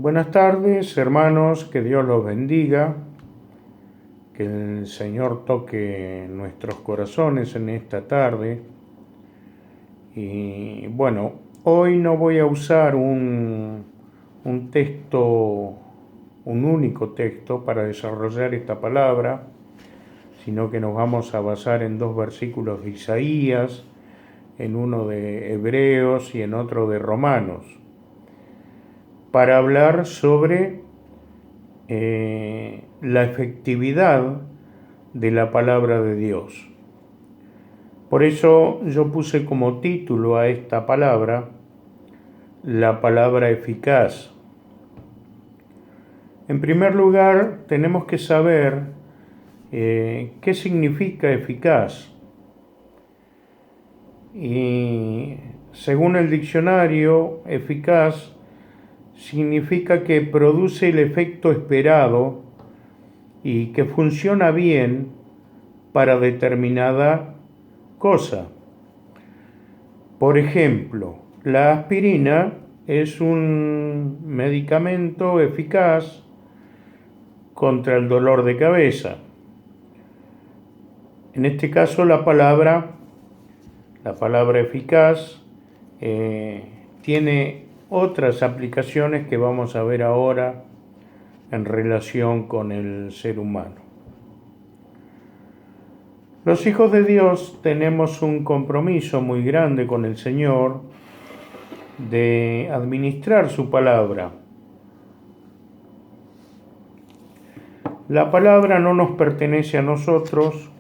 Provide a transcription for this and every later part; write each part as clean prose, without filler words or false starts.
Buenas tardes, hermanos, que Dios los bendiga, que el Señor toque nuestros corazones en esta tarde. Y bueno, hoy no voy a usar un texto, un único texto para desarrollar esta palabra, sino que nos vamos a basar en dos versículos de Isaías, en uno de Hebreos y en otro de Romanos, para hablar sobre la efectividad de la palabra de Dios. Por eso yo puse como título a esta palabra, la palabra eficaz. En primer lugar, tenemos que saber qué significa eficaz. Y según el diccionario, eficaz significa que produce el efecto esperado y que funciona bien para determinada cosa. Por ejemplo, la aspirina es un medicamento eficaz contra el dolor de cabeza. En este caso, la palabra eficaz tiene otras aplicaciones que vamos a ver ahora en relación con el ser humano. Los hijos de Dios tenemos un compromiso muy grande con el Señor de administrar su palabra. La palabra no nos pertenece a nosotros,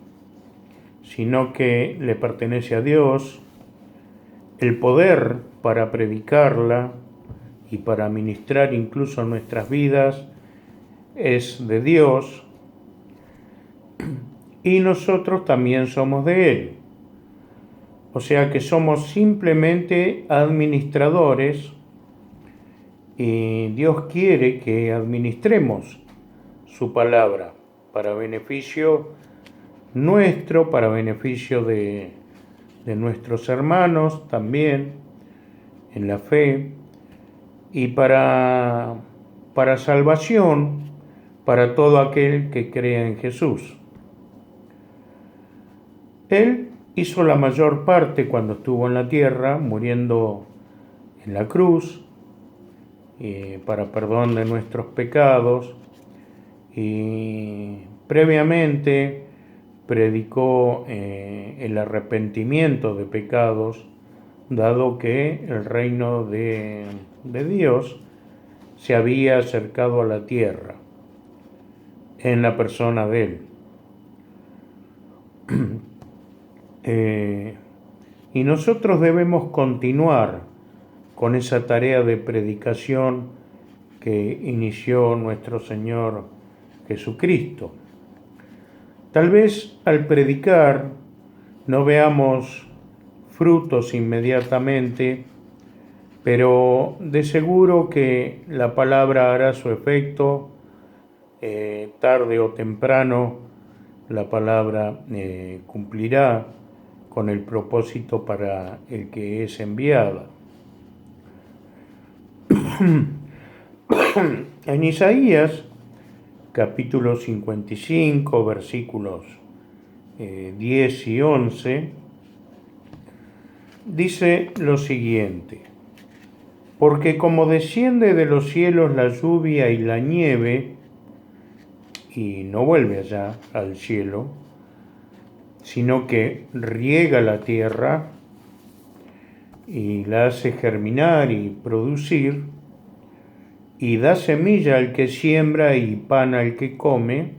sino que le pertenece a Dios. El poder para predicarla y para ministrar incluso nuestras vidas es de Dios, y nosotros también somos de Él. O sea que somos simplemente administradores y Dios quiere que administremos su palabra para beneficio nuestro, para beneficio de nuestros hermanos también en la fe y para salvación para todo aquel que crea en Jesús. Él hizo la mayor parte cuando estuvo en la tierra, muriendo en la cruz para perdón de nuestros pecados, y previamente predicó el arrepentimiento de pecados, dado que el reino de Dios se había acercado a la tierra en la persona de Él. Y nosotros debemos continuar con esa tarea de predicación que inició nuestro Señor Jesucristo. Tal vez al predicar no veamos frutos inmediatamente, pero de seguro que la palabra hará su efecto, tarde o temprano la palabra cumplirá con el propósito para el que es enviada. En Isaías, capítulo 55, versículos 10 y 11, dice lo siguiente: porque como desciende de los cielos la lluvia y la nieve, y no vuelve allá al cielo, sino que riega la tierra y la hace germinar y producir, y da semilla al que siembra y pan al que come,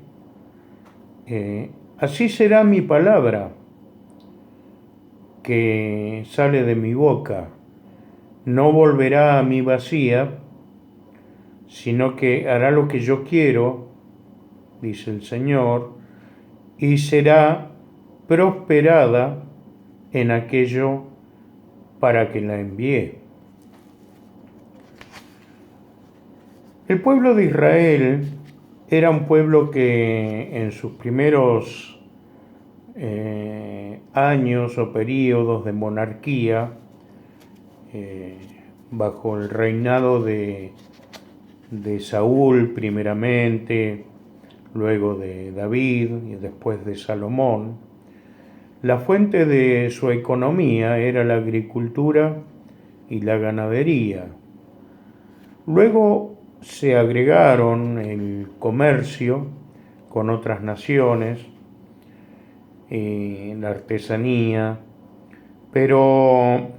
así será mi palabra que sale de mi boca. No volverá a mí vacía, sino que hará lo que yo quiero, dice el Señor, y será prosperada en aquello para que la envié. El pueblo de Israel era un pueblo que en sus primeros años o periodos de monarquía, bajo el reinado de de Saúl primeramente, luego de David y después de Salomón, la fuente de su economía era la agricultura y la ganadería. Luego se agregaron el comercio con otras naciones, la artesanía, pero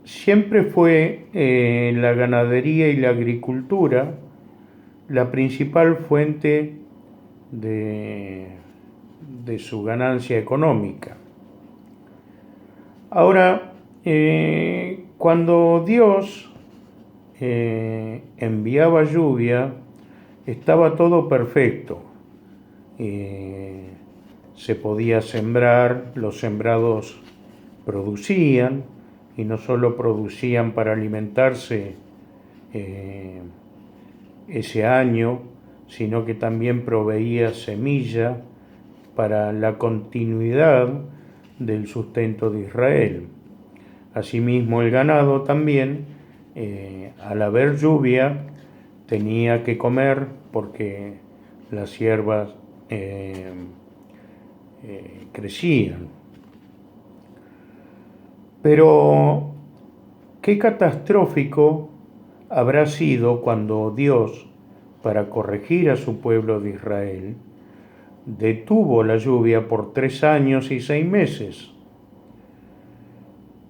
siempre fue la ganadería y la agricultura la principal fuente de su ganancia económica. Ahora, cuando Dios enviaba lluvia, estaba todo perfecto. Se podía sembrar, los sembrados producían, y no solo producían para alimentarse ese año, sino que también proveía semilla para la continuidad del sustento de Israel. Asimismo, el ganado también, al haber lluvia, tenía que comer porque las hierbas crecían. Pero qué catastrófico habrá sido cuando Dios, para corregir a su pueblo de Israel, detuvo la lluvia por 3 años y 6 meses.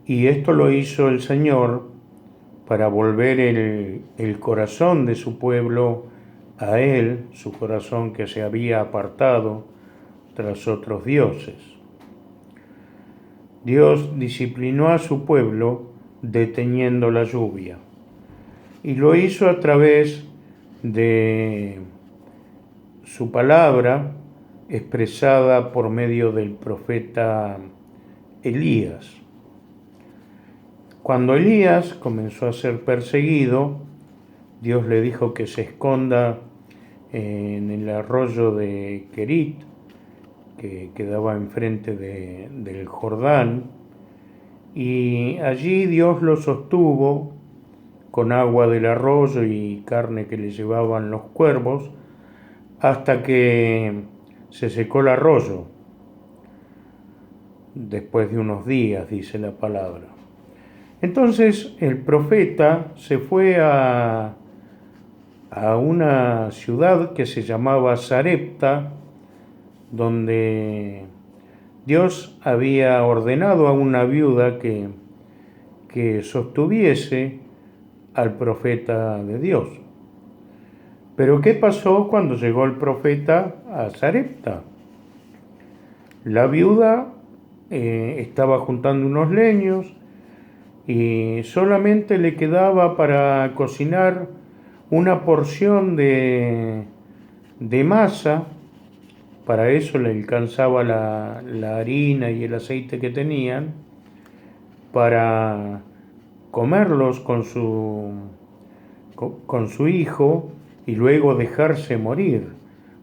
Y esto lo hizo el Señor para volver el corazón de su pueblo a Él, su corazón que se había apartado tras otros dioses. Dios disciplinó a su pueblo deteniendo la lluvia, y lo hizo a través de su palabra expresada por medio del profeta Elías. Cuando Elías comenzó a ser perseguido, Dios le dijo que se esconda en el arroyo de Querit, que quedaba enfrente del Jordán, y allí Dios lo sostuvo con agua del arroyo y carne que le llevaban los cuervos, hasta que se secó el arroyo, después de unos días, dice la palabra. Entonces el profeta se fue a una ciudad que se llamaba Sarepta, donde Dios había ordenado a una viuda que sostuviese al profeta de Dios. Pero ¿qué pasó cuando llegó el profeta a Sarepta? La viuda estaba juntando unos leños y solamente le quedaba para cocinar una porción de masa. Para eso le alcanzaba la harina y el aceite que tenían para comerlos con su hijo y luego dejarse morir,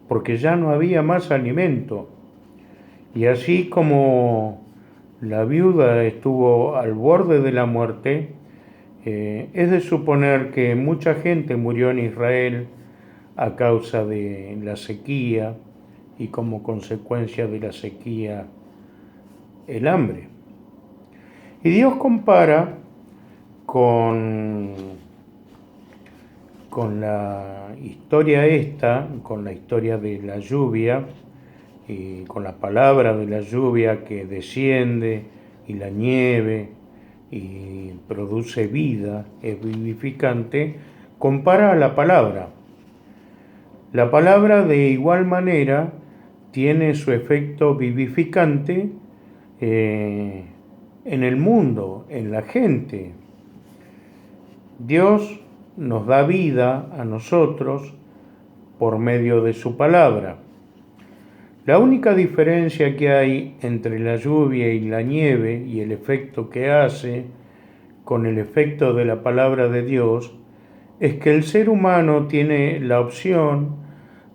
porque ya no había más alimento. Y así como la viuda estuvo al borde de la muerte, es de suponer que mucha gente murió en Israel a causa de la sequía y como consecuencia de la sequía el hambre. Y Dios compara con la historia esta, con la historia de la lluvia, y con la palabra de la lluvia que desciende, y la nieve, y produce vida, es vivificante, compara a la palabra. La palabra de igual manera tiene su efecto vivificante en el mundo, en la gente. Dios nos da vida a nosotros por medio de su palabra. La única diferencia que hay entre la lluvia y la nieve y el efecto que hace con el efecto de la palabra de Dios es que el ser humano tiene la opción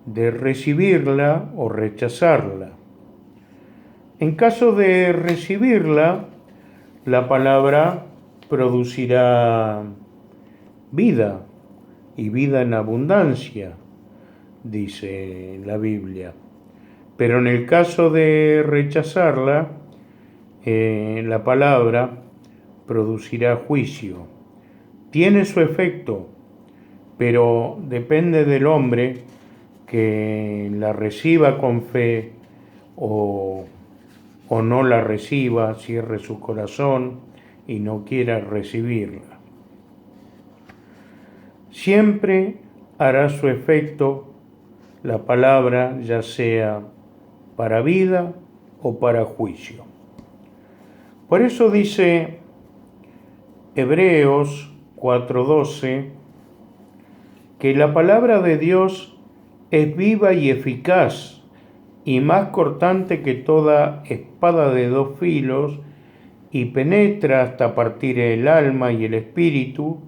de recibirla o rechazarla. En caso de recibirla, la palabra producirá vida, y vida en abundancia, dice la Biblia. Pero en el caso de rechazarla, la palabra producirá juicio. Tiene su efecto, pero depende del hombre que la reciba con fe o no la reciba, cierre su corazón y no quiera recibirla. Siempre hará su efecto la palabra, ya sea para vida o para juicio. Por eso dice Hebreos 4:12 que la palabra de Dios es viva y eficaz y más cortante que toda espada de dos filos y penetra hasta partir el alma y el espíritu,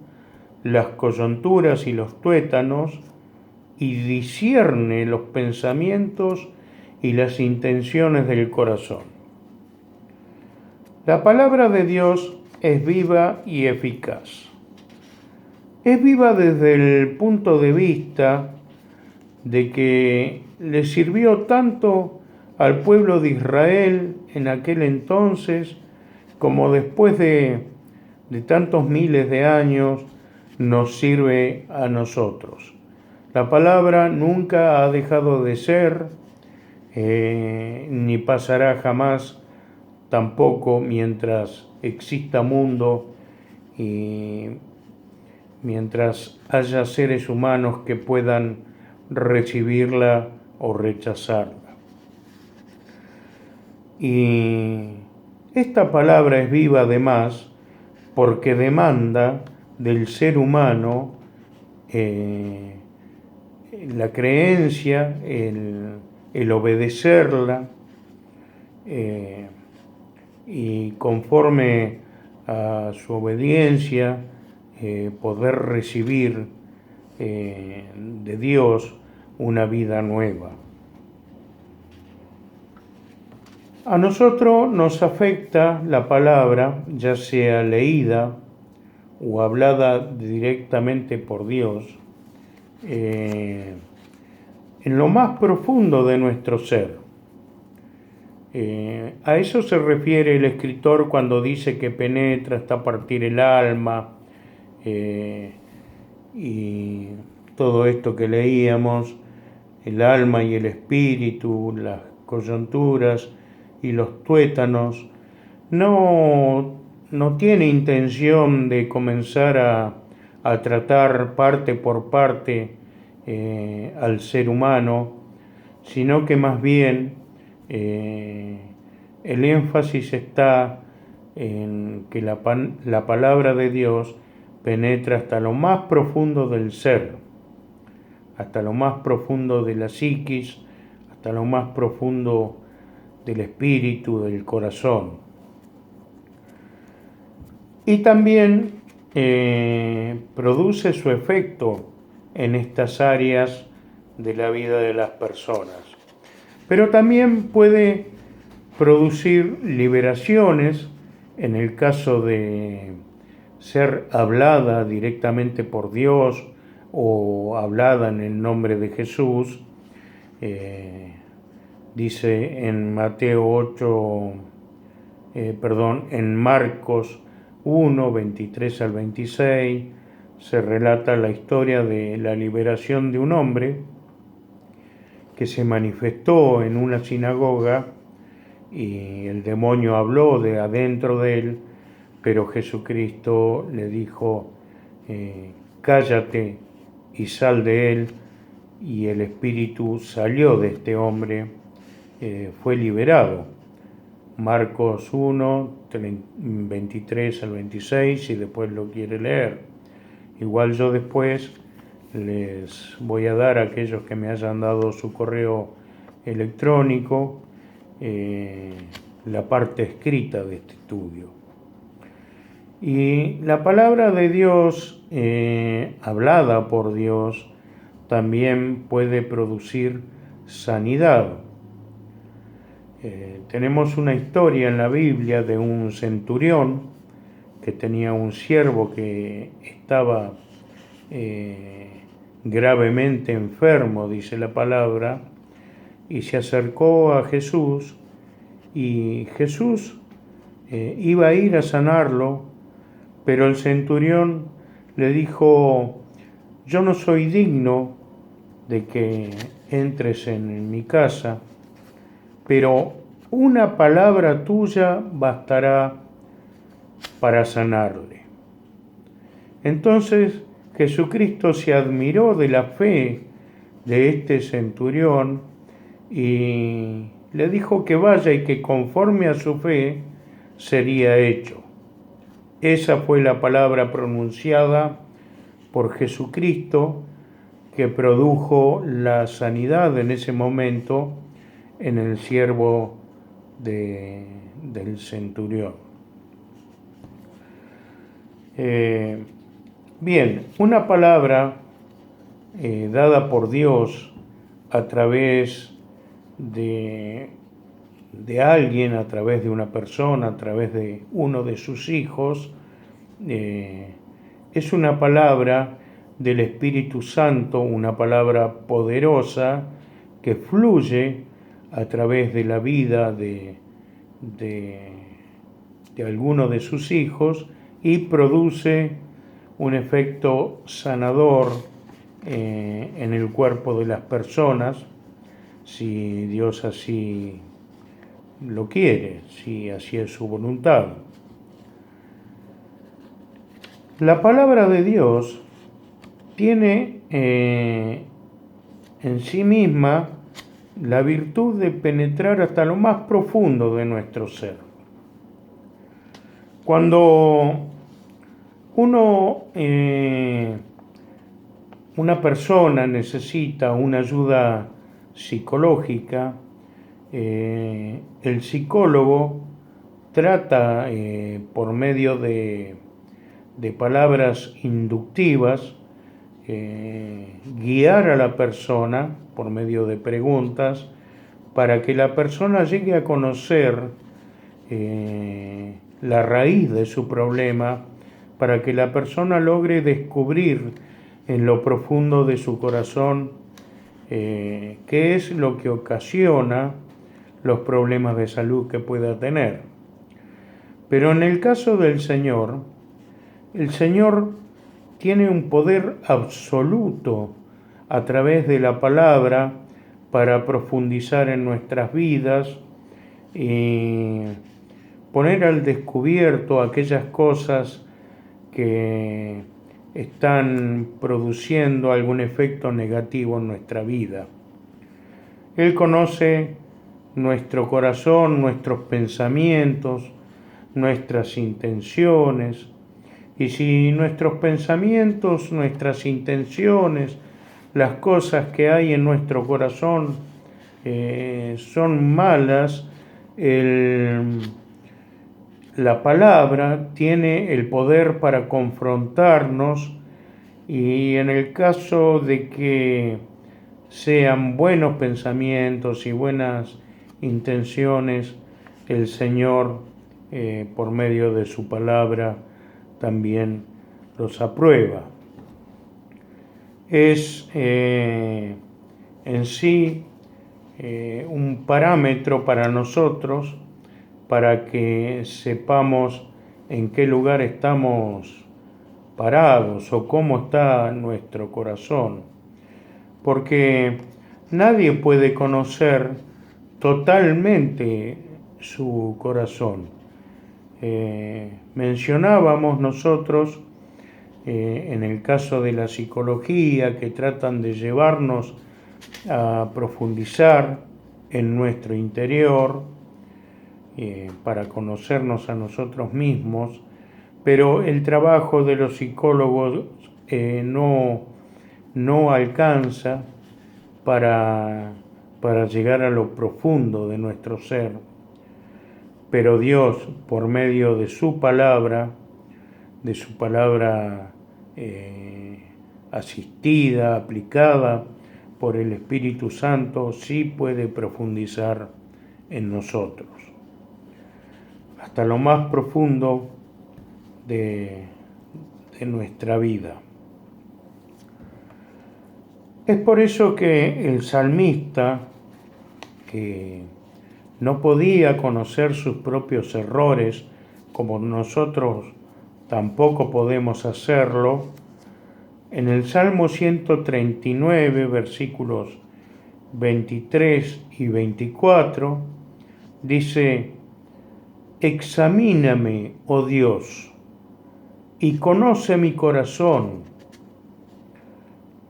las coyunturas y los tuétanos, y discierne los pensamientos y las intenciones del corazón. La palabra de Dios es viva y eficaz. Es viva desde el punto de vista de que le sirvió tanto al pueblo de Israel en aquel entonces como después de tantos miles de años nos sirve a nosotros. La palabra nunca ha dejado de ser, ni pasará jamás, tampoco mientras exista mundo y mientras haya seres humanos que puedan recibirla o rechazarla. Y esta palabra es viva además porque demanda del ser humano la creencia, el obedecerla, y conforme a su obediencia poder recibir de Dios una vida nueva. A nosotros nos afecta la palabra, ya sea leída o hablada directamente por Dios, en lo más profundo de nuestro ser. A eso se refiere el escritor cuando dice que penetra hasta partir el alma, y todo esto que leíamos, el alma y el espíritu, las coyunturas y los tuétanos, no tiene intención de comenzar a tratar parte por parte al ser humano, sino que más bien el énfasis está en que la palabra de Dios penetra hasta lo más profundo del ser, hasta lo más profundo de la psiquis, hasta lo más profundo del espíritu, del corazón. Y también produce su efecto en estas áreas de la vida de las personas. Pero también puede producir liberaciones en el caso de ser hablada directamente por Dios o hablada en el nombre de Jesús. Dice en Mateo 8, en Marcos 1, 23 al 26, se relata la historia de la liberación de un hombre que se manifestó en una sinagoga y el demonio habló de adentro de él, pero Jesucristo le dijo, cállate y sal de él, y el espíritu salió de este hombre, fue liberado. Marcos 1, 23 al 26, si después lo quiere leer. Igual yo después les voy a dar a aquellos que me hayan dado su correo electrónico la parte escrita de este estudio. Y la palabra de Dios, hablada por Dios, también puede producir sanidad. Tenemos una historia en la Biblia de un centurión que tenía un siervo que estaba gravemente enfermo, dice la palabra, y se acercó a Jesús, y Jesús iba a ir a sanarlo, pero el centurión le dijo: yo no soy digno de que entres en mi casa, pero una palabra tuya bastará para sanarle. Entonces Jesucristo se admiró de la fe de este centurión y le dijo que vaya y que conforme a su fe sería hecho. Esa fue la palabra pronunciada por Jesucristo que produjo la sanidad en ese momento en el siervo del centurión. Bien, una palabra dada por Dios a través de alguien, a través de una persona, a través de uno de sus hijos, es una palabra del Espíritu Santo, una palabra poderosa que fluye a través de la vida de alguno de sus hijos y produce un efecto sanador en el cuerpo de las personas, si Dios así lo quiere, si así es su voluntad. La palabra de Dios tiene en sí misma la virtud de penetrar hasta lo más profundo de nuestro ser. Cuando una persona necesita una ayuda psicológica, el psicólogo trata por medio de palabras inductivas, guiar a la persona por medio de preguntas para que la persona llegue a conocer la raíz de su problema, para que la persona logre descubrir en lo profundo de su corazón qué es lo que ocasiona los problemas de salud que pueda tener. Pero en el caso del Señor, el Señor tiene un poder absoluto a través de la palabra para profundizar en nuestras vidas y poner al descubierto aquellas cosas que están produciendo algún efecto negativo en nuestra vida. Él conoce nuestro corazón, nuestros pensamientos, nuestras intenciones, y si nuestros pensamientos, nuestras intenciones, las cosas que hay en nuestro corazón son malas, la palabra tiene el poder para confrontarnos, y en el caso de que sean buenos pensamientos y buenas intenciones, el Señor, por medio de su palabra, también los aprueba. Es en sí un parámetro para nosotros, para que sepamos en qué lugar estamos parados o cómo está nuestro corazón, porque nadie puede conocer totalmente su corazón. Mencionábamos nosotros en el caso de la psicología, que tratan de llevarnos a profundizar en nuestro interior para conocernos a nosotros mismos, pero el trabajo de los psicólogos no alcanza para llegar a lo profundo de nuestro ser. Pero Dios, por medio de su palabra asistida, aplicada por el Espíritu Santo, sí puede profundizar en nosotros, hasta lo más profundo de nuestra vida. Es por eso que el salmista, que no podía conocer sus propios errores, como nosotros tampoco podemos hacerlo, en el Salmo 139, versículos 23 y 24, dice: examíname, oh Dios, y conoce mi corazón,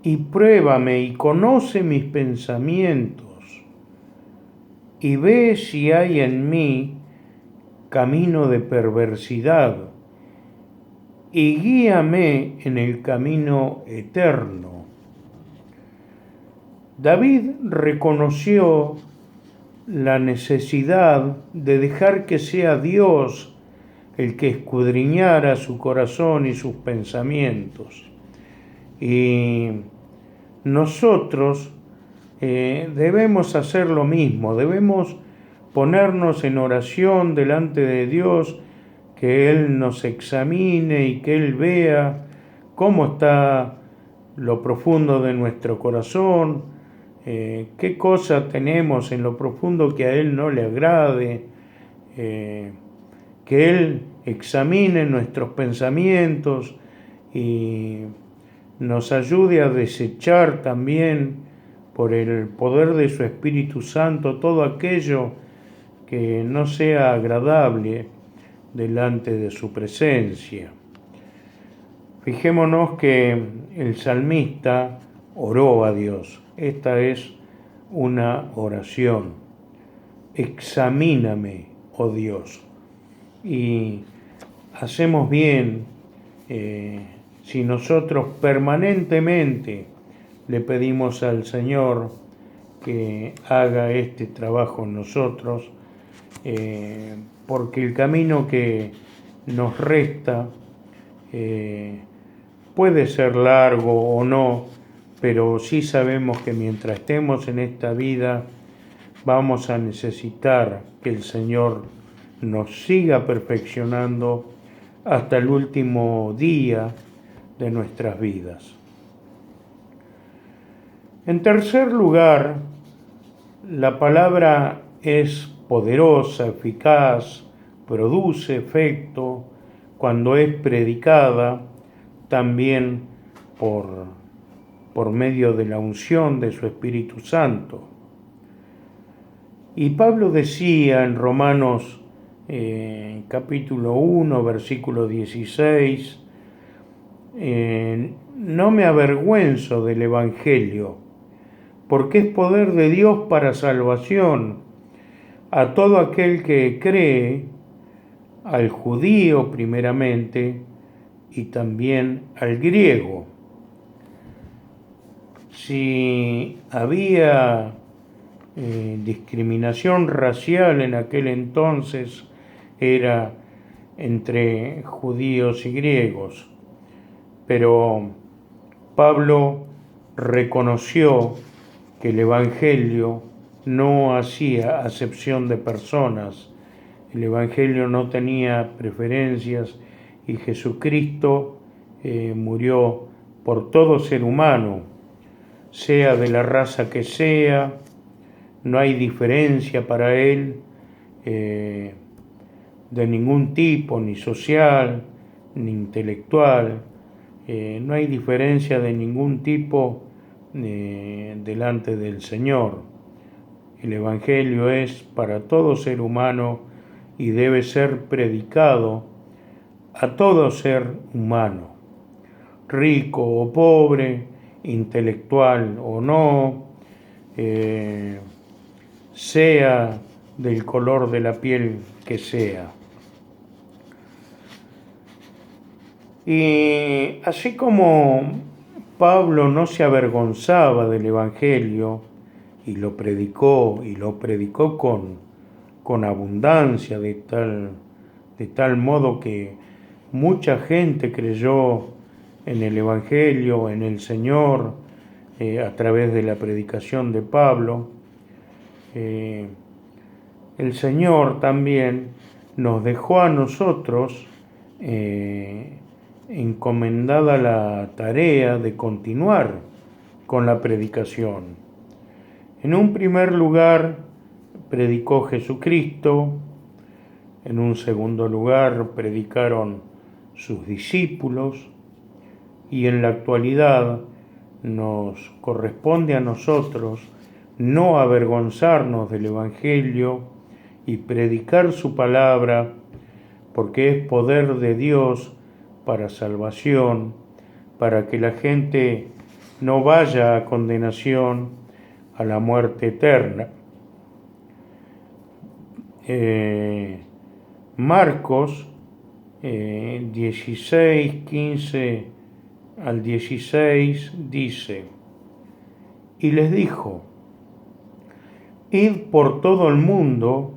y pruébame y conoce mis pensamientos, y ve si hay en mí camino de perversidad, y guíame en el camino eterno. David reconoció la necesidad de dejar que sea Dios el que escudriñara su corazón y sus pensamientos. Y nosotros debemos hacer lo mismo, debemos ponernos en oración delante de Dios, que Él nos examine y que Él vea cómo está lo profundo de nuestro corazón, qué cosa tenemos en lo profundo que a Él no le agrade, que Él examine nuestros pensamientos y nos ayude a desechar también por el poder de su Espíritu Santo todo aquello que no sea agradable delante de su presencia. Fijémonos que el salmista oró a Dios. Esta es una oración. Examíname, oh Dios. Y hacemos bien si nosotros permanentemente le pedimos al Señor que haga este trabajo en nosotros, porque el camino que nos resta puede ser largo o no, pero sí sabemos que mientras estemos en esta vida vamos a necesitar que el Señor nos siga perfeccionando hasta el último día de nuestras vidas. En tercer lugar, la palabra es poderosa, eficaz, produce efecto cuando es predicada también por medio de la unción de su Espíritu Santo. Y Pablo decía en Romanos capítulo 1, versículo 16, no me avergüenzo del Evangelio, porque es poder de Dios para salvación a todo aquel que cree, al judío primeramente y también al griego. Si había discriminación racial en aquel entonces, era entre judíos y griegos, pero Pablo reconoció que el Evangelio no hacía acepción de personas, el Evangelio no tenía preferencias y Jesucristo murió por todo ser humano, sea de la raza que sea, no hay diferencia para Él de ningún tipo, ni social, ni intelectual, no hay diferencia de ningún tipo delante del Señor. El Evangelio es para todo ser humano y debe ser predicado a todo ser humano, rico o pobre, intelectual o no, sea del color de la piel que sea. Y así como Pablo no se avergonzaba del Evangelio y lo predicó con abundancia, de tal modo que mucha gente creyó en el Evangelio, en el Señor, a través de la predicación de Pablo. El Señor también nos dejó a nosotros encomendada la tarea de continuar con la predicación. En un primer lugar, predicó Jesucristo. En un segundo lugar, predicaron sus discípulos. Y en la actualidad nos corresponde a nosotros no avergonzarnos del Evangelio y predicar su palabra, porque es poder de Dios para salvación, para que la gente no vaya a condenación, a la muerte eterna. Marcos 16, 15 al 16 dice: y les dijo: id por todo el mundo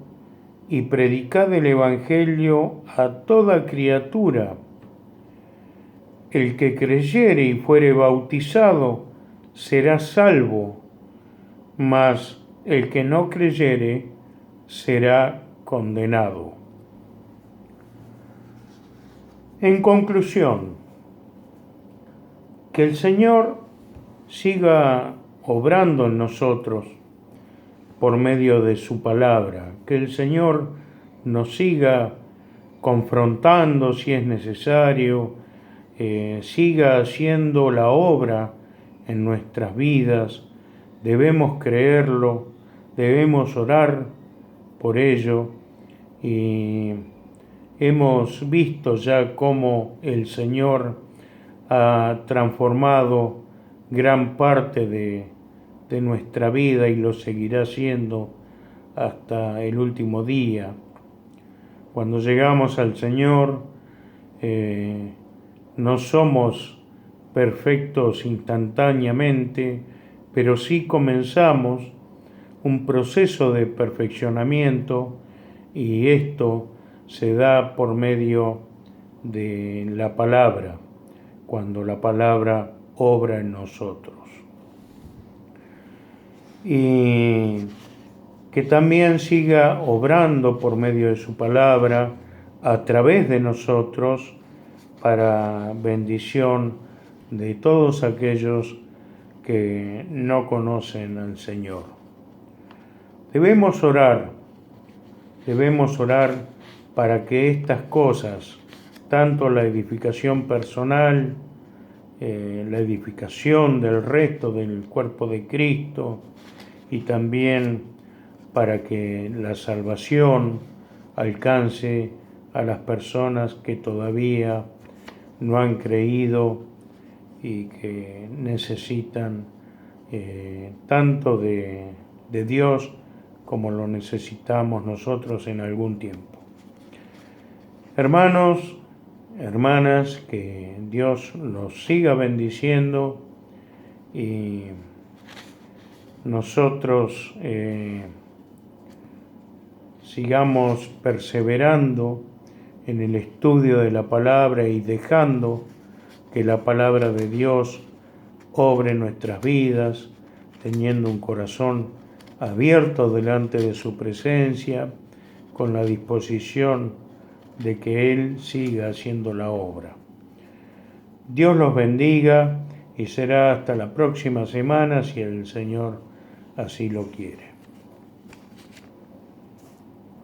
y predicad el Evangelio a toda criatura. El que creyere y fuere bautizado será salvo, mas el que no creyere será condenado. En conclusión, que el Señor siga obrando en nosotros por medio de su palabra, que el Señor nos siga confrontando si es necesario, siga haciendo la obra en nuestras vidas. Debemos creerlo, debemos orar por ello, y hemos visto ya cómo el Señor ha transformado gran parte de nuestra vida y lo seguirá haciendo hasta el último día. Cuando llegamos al Señor, no somos perfectos instantáneamente, pero sí comenzamos un proceso de perfeccionamiento, y esto se da por medio de la palabra, cuando la palabra obra en nosotros. Y que también siga obrando por medio de su palabra a través de nosotros para bendición de todos aquellos que no conocen al Señor. Debemos orar para que estas cosas, tanto la edificación personal, la edificación del resto del cuerpo de Cristo, y también para que la salvación alcance a las personas que todavía no han creído y que necesitan tanto de Dios como lo necesitamos nosotros en algún tiempo. Hermanos, hermanas, que Dios los siga bendiciendo y nosotros sigamos perseverando en el estudio de la palabra y dejando que la palabra de Dios obre en nuestras vidas, teniendo un corazón abierto delante de su presencia, con la disposición de que Él siga haciendo la obra. Dios los bendiga, y será hasta la próxima semana si el Señor así lo quiere.